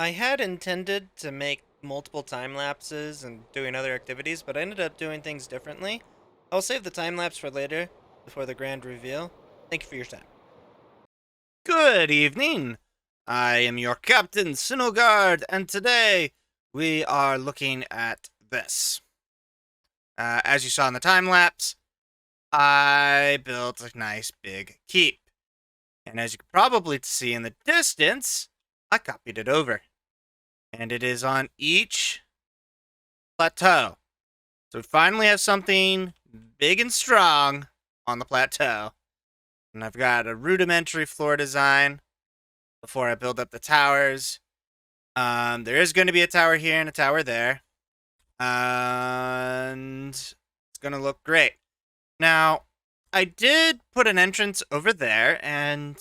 I had intended to make multiple time lapses and doing other activities, but I ended up doing things differently. I'll save the time lapse for later, before the grand reveal. Thank you for your time. Good evening. I am your Captain Sinogard, and today we are looking at this. As you saw in the time lapse, I built a nice big keep. And as you can probably see in the distance, I copied it over. And it is on each plateau. So we finally have something big and strong on the plateau. And I've got a rudimentary floor design before I build up the towers. There is going to be a tower here and a tower there. And it's going to look great. Now, I did put an entrance over there, and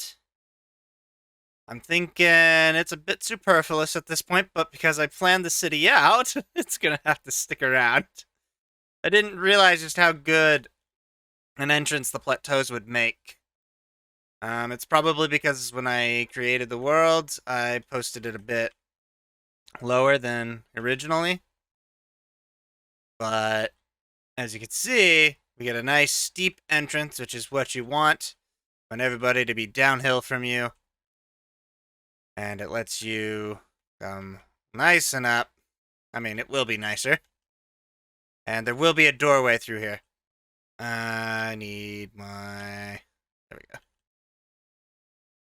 I'm thinking it's a bit superfluous at this point, but because I planned the city out, it's going to have to stick around. I didn't realize just how good an entrance the plateaus would make. It's probably because when I created the world, I posted it a bit lower than originally. But as you can see, we get a nice steep entrance, which is what you want. You want everybody to be downhill from you. And it lets you come nice and up. I mean, it will be nicer. And there will be a doorway through here. I need my... There we go.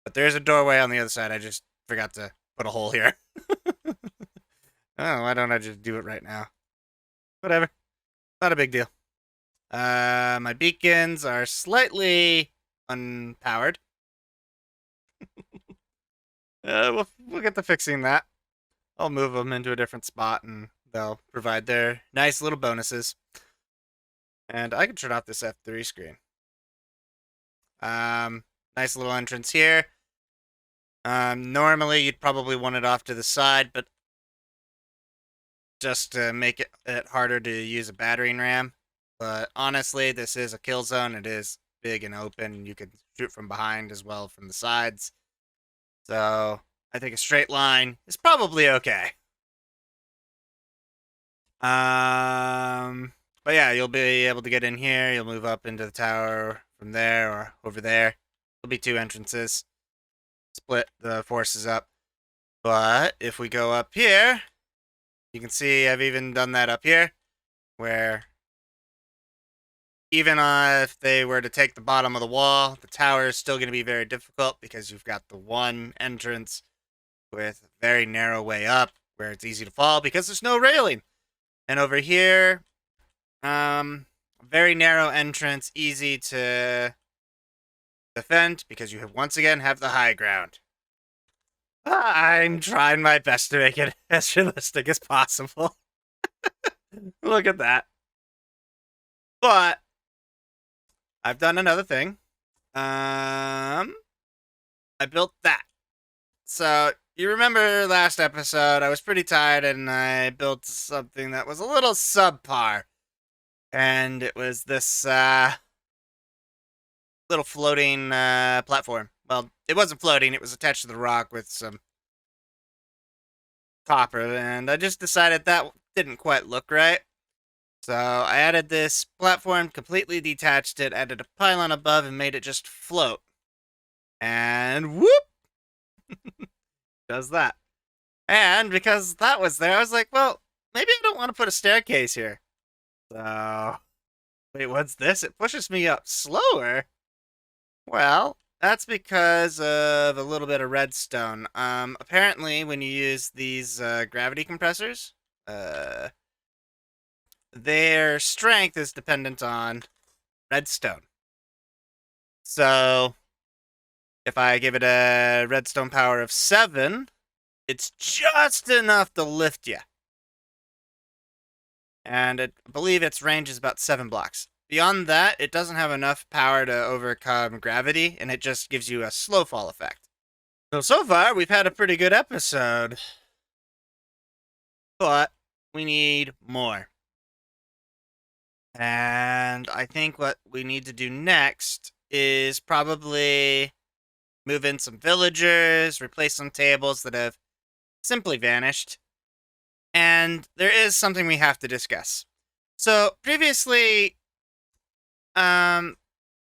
But there's a doorway on the other side. I just forgot to put a hole here. Oh, why don't I just do it right now? Whatever. Not a big deal. My beacons are slightly unpowered. We'll get to fixing that. I'll move them into a different spot and they'll provide their nice little bonuses. And I can turn off this F3 screen. Nice little entrance here. Normally you'd probably want it off to the side, but just to make it harder to use a battering ram. But honestly, this is a kill zone. It is big and open. You can shoot from behind as well from the sides. So I think a straight line is probably okay. But yeah, you'll be able to get in here. You'll move up into the tower from there or over there. There'll be two entrances. Split the forces up. But if we go up here, you can see I've even done that up here, where even if they were to take the bottom of the wall, the tower is still going to be very difficult because you've got the one entrance with a very narrow way up where it's easy to fall because there's no railing. And over here, very narrow entrance, easy to defend because you have once again have the high ground. I'm trying my best to make it as realistic as possible. Look at that. But I've done another thing. I built that. So you remember last episode, I was pretty tired and I built something that was a little subpar. And it was this little floating platform. Well, it wasn't floating, it was attached to the rock with some copper. And I just decided that didn't quite look right. So I added this platform, completely detached it, added a pylon above, and made it just float. And whoop! Does that. And because that was there, I was like, well, maybe I don't want to put a staircase here. So, wait, what's this? It pushes me up slower? Well, that's because of a little bit of redstone. Apparently, when you use these gravity compressors, their strength is dependent on redstone. So, if I give it a redstone power of 7, it's just enough to lift you. And I believe its range is about 7 blocks. Beyond that, it doesn't have enough power to overcome gravity, and it just gives you a slow fall effect. So far, we've had a pretty good episode. But we need more. And I think what we need to do next is probably move in some villagers, replace some tables that have simply vanished. And there is something we have to discuss. So previously, um,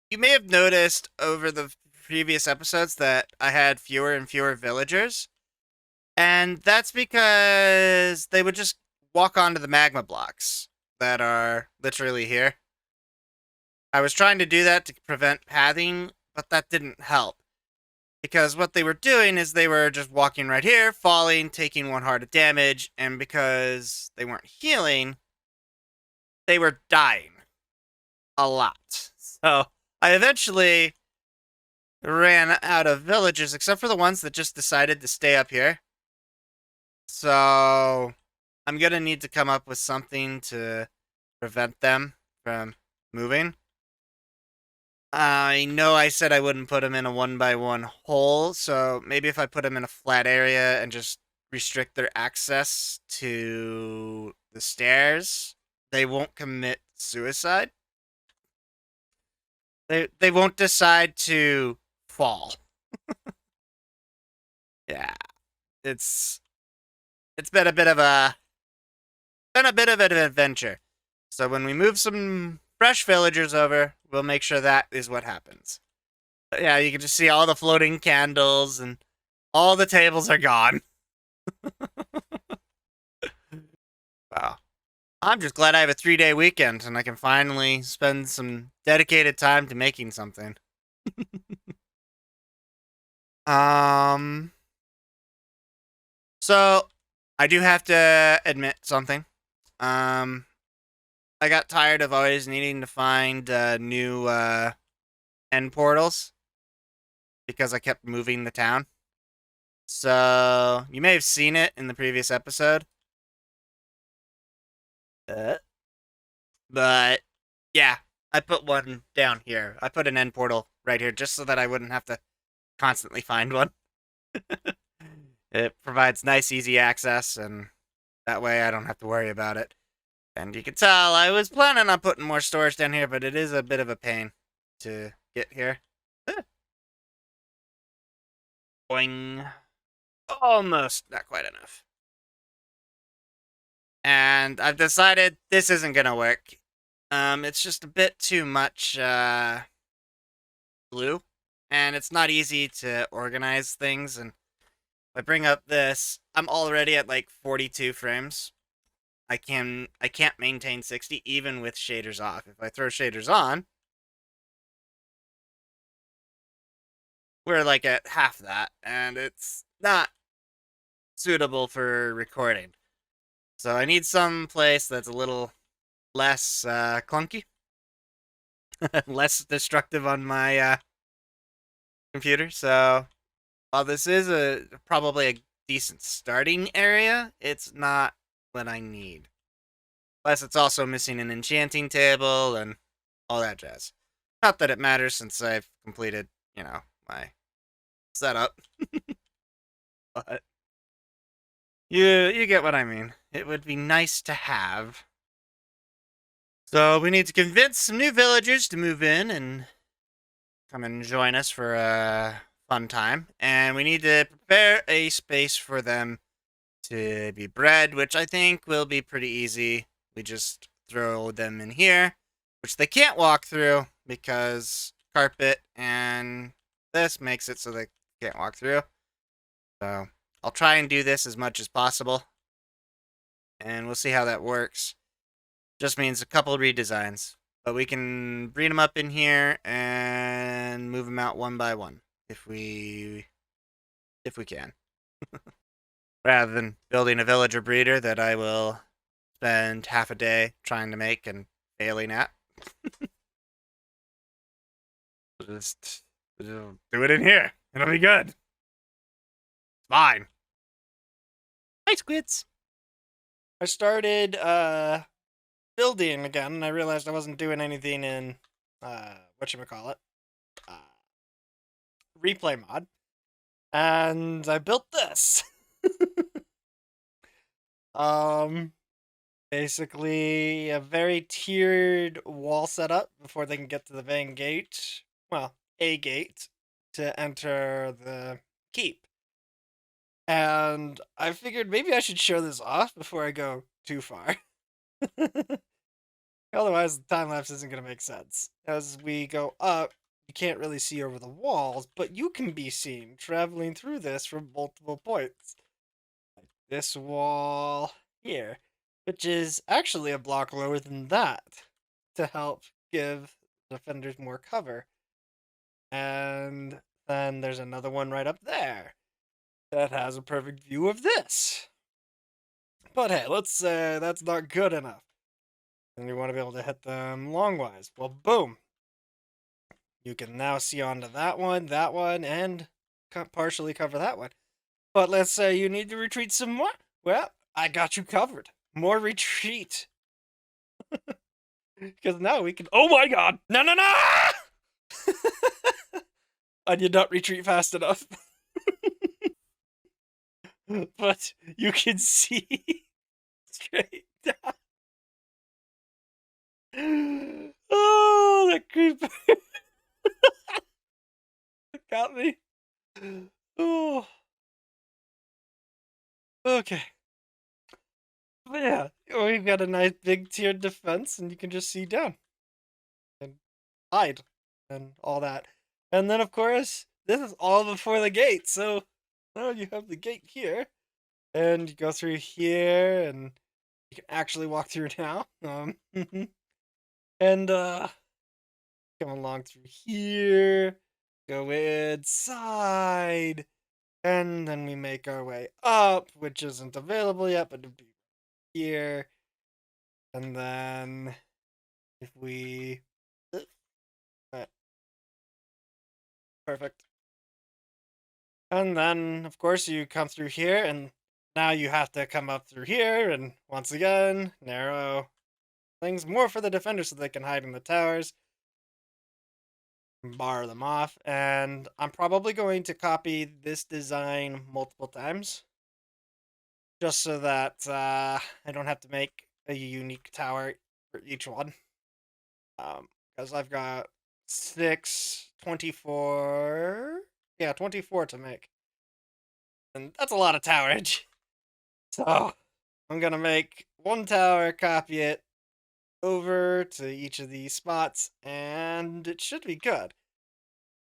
you may have noticed over the previous episodes that I had fewer and fewer villagers. And that's because they would just walk onto the magma blocks that are literally here. I was trying to do that to prevent pathing, but that didn't help. Because what they were doing is they were just walking right here, falling, taking one heart of damage, and because they weren't healing, they were dying a lot. So I eventually ran out of villagers, except for the ones that just decided to stay up here. So I'm gonna need to come up with something to prevent them from moving. I know I said I wouldn't put them in a 1x1 hole, so maybe if I put them in a flat area and just restrict their access to the stairs, they won't commit suicide. They won't decide to fall. Yeah, it's it's been a bit of an adventure. So when we move some fresh villagers over, we'll make sure that is what happens. But yeah, you can just see all the floating candles and all the tables are gone. Wow. I'm just glad I have a 3-day weekend and I can finally spend some dedicated time to making something. um so I do have to admit something. Um I got tired of always needing to find new end portals because I kept moving the town. So you may have seen it in the previous episode. Uh, but yeah, I put one down here. I put an end portal right here just so that I wouldn't have to constantly find one. It provides nice, easy access, and that way I don't have to worry about it. And you can tell I was planning on putting more storage down here, but it is a bit of a pain to get here. Boing. Almost. Not quite enough. And I've decided this isn't gonna work. It's just a bit too much glue, and it's not easy to organize things. And if I bring up this, I'm already at like 42 frames. I can't maintain 60 even with shaders off. If I throw shaders on, we're like at half that, and it's not suitable for recording. So I need some place that's a little less clunky, less destructive on my computer. So while this is probably a decent starting area, it's not what I need. Plus, it's also missing an enchanting table and all that jazz. Not that it matters since I've completed, my setup. But you get what I mean. It would be nice to have. So we need to convince some new villagers to move in and come and join us for a fun time. And we need to prepare a space for them to be bred, which I think will be pretty easy. We just throw them in here, which they can't walk through because carpet and this makes it so they can't walk through. So I'll try and do this as much as possible, and we'll see how that works. Just means a couple redesigns, but we can breed them up in here and move them out one by one if we can, rather than building a villager breeder that I will spend half a day trying to make and failing at. just, just do it in here. It'll be good. Fine. Hi, squids. I started building again, and I realized I wasn't doing anything in whatchamacallit, uh, replay mod, and I built this. um, basically a very tiered wall setup before they can get to the main gate. Well, a gate to enter the keep. And I figured maybe I should show this off before I go too far. Otherwise, the time lapse isn't going to make sense. As we go up, you can't really see over the walls, but you can be seen traveling through this from multiple points. Like this wall here, which is actually a block lower than that to help give defenders more cover. And then there's another one right up there that has a perfect view of this. But hey, let's say that's not good enough. And you want to be able to hit them longwise. Well, boom. You can now see onto that one, and partially cover that one. But let's say you need to retreat some more. Well, I got you covered. More retreat. Because now we can... Oh my god! No, no, no! I did not retreat fast enough. But you can see straight down. Oh, that creeper got me. Oh, okay. But yeah, we've got a nice big tiered defense, and you can just see down and hide and all that. And then, of course, this is all before the gate. So now you have the gate here, and you go through here, and you can actually walk through now. And come along through here, go inside, and then we make our way up, which isn't available yet, but it'll be here. And then if we... Right. Perfect. And then, of course, you come through here, and now you have to come up through here, and once again, narrow things more for the defenders so they can hide in the towers. Bar them off, and I'm probably going to copy this design multiple times just so that I don't have to make a unique tower for each one, because I've got 24 to make, and that's a lot of towerage. So I'm gonna make one tower, copy it over to each of these spots, and it should be good.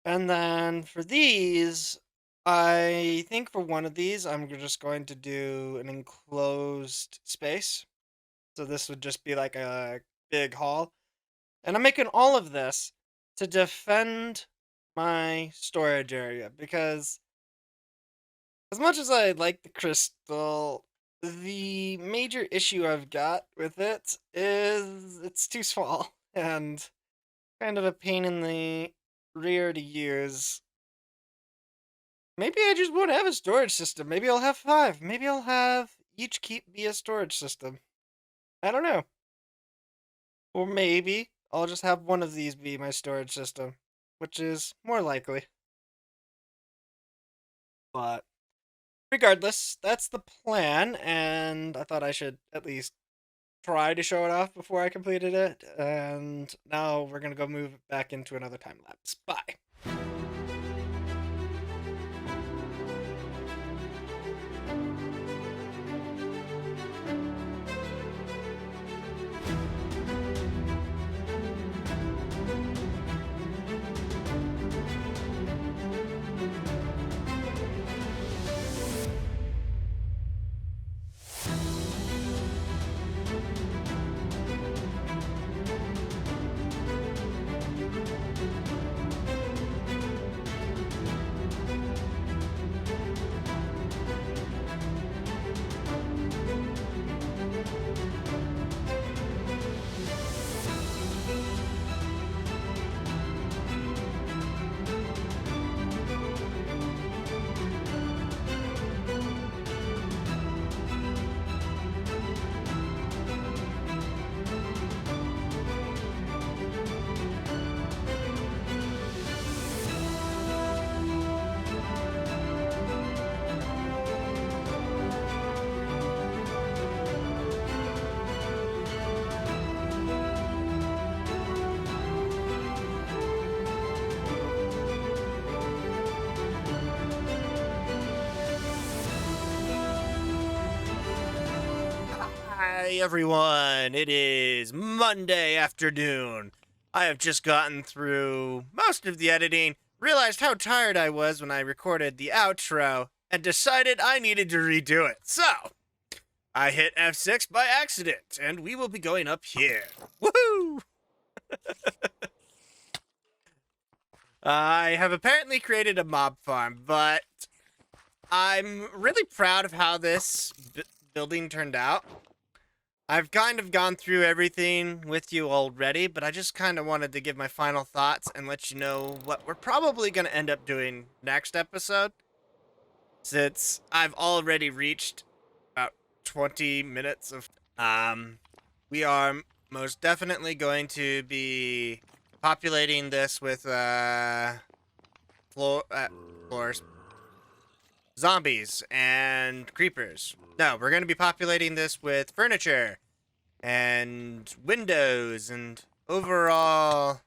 And then for these, I think for one of these, I'm just going to do an enclosed space. So this would just be like a big hall. And I'm making all of this to defend my storage area, because as much as I like the crystal, the major issue I've got with it is it's too small and kind of a pain in the rear to use. Maybe I just won't have a storage system. Maybe I'll have 5. Maybe I'll have each keep be a storage system. I don't know. Or maybe I'll just have one of these be my storage system, which is more likely. But regardless, that's the plan, and I thought I should at least try to show it off before I completed it. And now we're gonna go move back into another time lapse. Bye. Hi, everyone. It is Monday afternoon. I have just gotten through most of the editing, realized how tired I was when I recorded the outro, and decided I needed to redo it. So, I hit F6 by accident, and we will be going up here. Woohoo! I have apparently created a mob farm, but I'm really proud of how this building turned out. I've kind of gone through everything with you already, but I just kind of wanted to give my final thoughts and let you know what we're probably going to end up doing next episode. Since I've already reached about 20 minutes of we are most definitely going to be populating this with floors, zombies and creepers. No, we're going to be populating this with furniture and windows and overall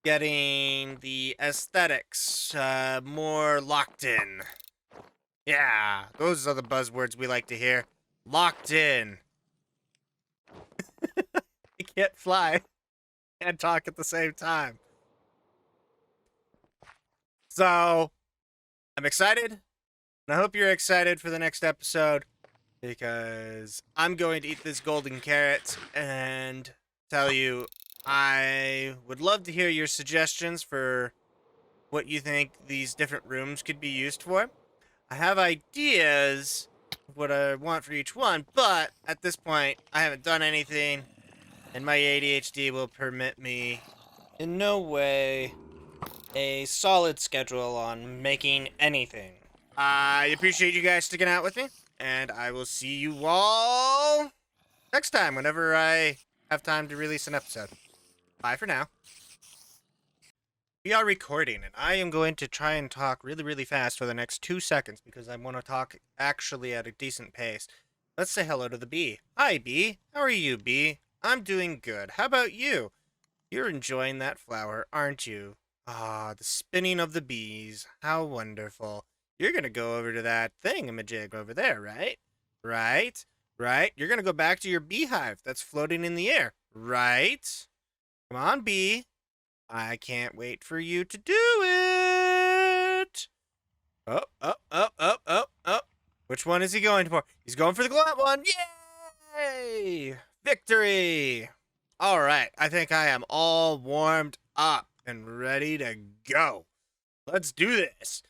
getting the aesthetics more locked in. Yeah, those are the buzzwords we like to hear. Locked in. I can't fly and talk at the same time. So, I'm excited, and I hope you're excited for the next episode, because I'm going to eat this golden carrot and tell you I would love to hear your suggestions for what you think these different rooms could be used for. I have ideas of what I want for each one, but at this point, I haven't done anything, and my ADHD will permit me in no way a solid schedule on making anything. I appreciate you guys sticking out with me, and I will see you all next time whenever I have time to release an episode. Bye for now. We are recording, and I am going to try and talk really, really fast for the next 2 seconds because I want to talk actually at a decent pace. Let's say hello to the bee. Hi, bee. How are you, bee? I'm doing good. How about you? You're enjoying that flower, aren't you? Ah, the spinning of the bees. How wonderful. You're going to go over to that thingamajig over there, right? Right? Right? You're going to go back to your beehive that's floating in the air, right? Come on, bee. I can't wait for you to do it. Oh, oh, oh, oh, oh, oh. Which one is he going for? He's going for the glad one. Yay! Victory! All right, I think I am all warmed up and ready to go. Let's do this.